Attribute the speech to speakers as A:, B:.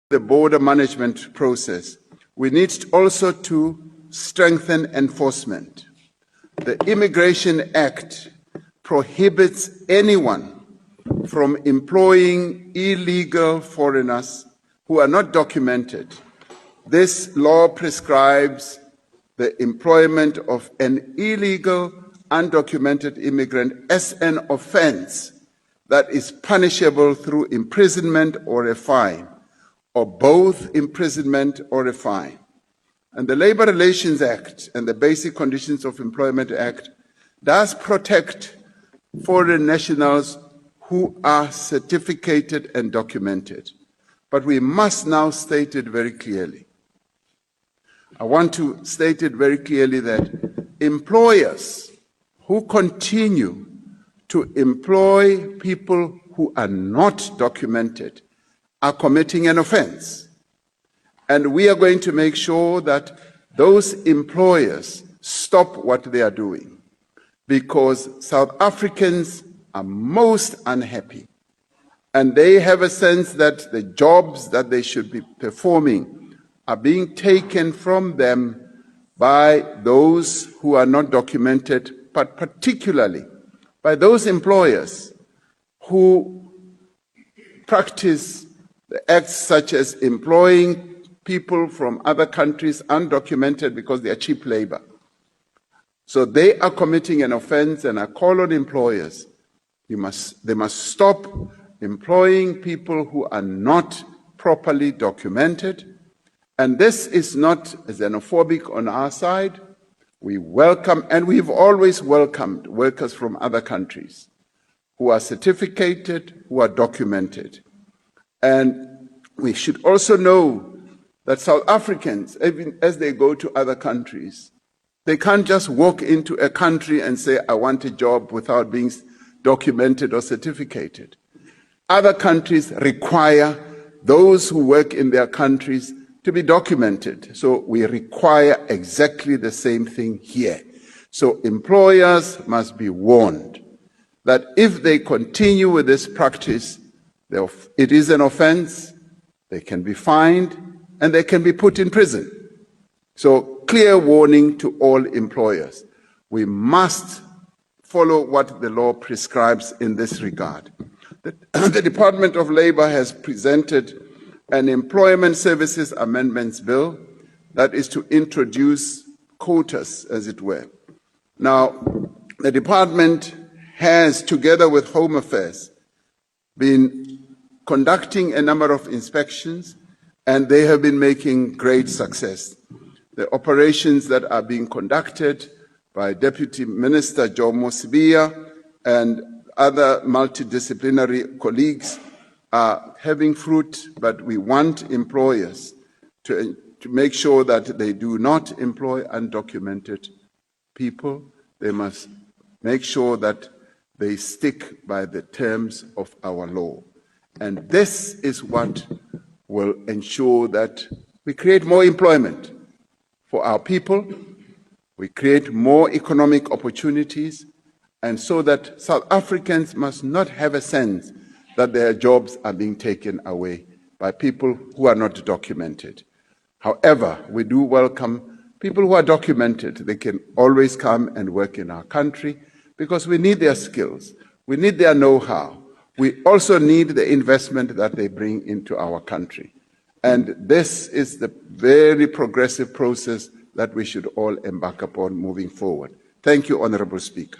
A: the border management process, we need also to strengthen enforcement. The Immigration Act prohibits anyone from employing illegal foreigners who are not documented. This law prescribes the employment of an illegal, undocumented immigrant as an offense that is punishable through imprisonment or a fine, or both imprisonment or a fine. And the Labor Relations Act and the Basic Conditions of Employment Act does protect foreign nationals who are certificated and documented. But we must now state it very clearly. I want to state it very clearly that employers who continue to employ people who are not documented are committing an offense. And we are going to make sure that those employers stop what they are doing, because South Africans are most unhappy, and they have a sense that the jobs that they should be performing are being taken from them by those who are not documented, but particularly by those employers who practice the acts such as employing people from other countries undocumented because they are cheap labor. So they are committing an offense, and I call on employers, they must stop employing people who are not properly documented. And this is not xenophobic on our side. We welcome, and we've always welcomed workers from other countries who are certificated, who are documented. And we should also know that South Africans, even as they go to other countries, they can't just walk into a country and say, I want a job without being documented or certificated. Other countries require those who work in their countries to be documented. So we require exactly the same thing here. So employers must be warned that if they continue with this practice, it is an offense, they can be fined, and they can be put in prison. So clear warning to all employers. We must follow what the law prescribes in this regard. The Department of Labor has presented an Employment Services Amendments Bill that is to introduce quotas, as it were. Now, the department has, together with Home Affairs, been conducting a number of inspections, and they have been making great success. The operations that are being conducted by Deputy Minister Jomo Sibiya and other multidisciplinary colleagues are having fruit, but we want employers to make sure that they do not employ undocumented people. They must make sure that they stick by the terms of our law. And this is what will ensure that we create more employment for our people, we create more economic opportunities, and so that South Africans must not have a sense that their jobs are being taken away by people who are not documented. However, we do welcome people who are documented. They can always come and work in our country because we need their skills, we need their know-how. We also need the investment that they bring into our country. And this is the very progressive process that we should all embark upon moving forward. Thank you, Honorable Speaker.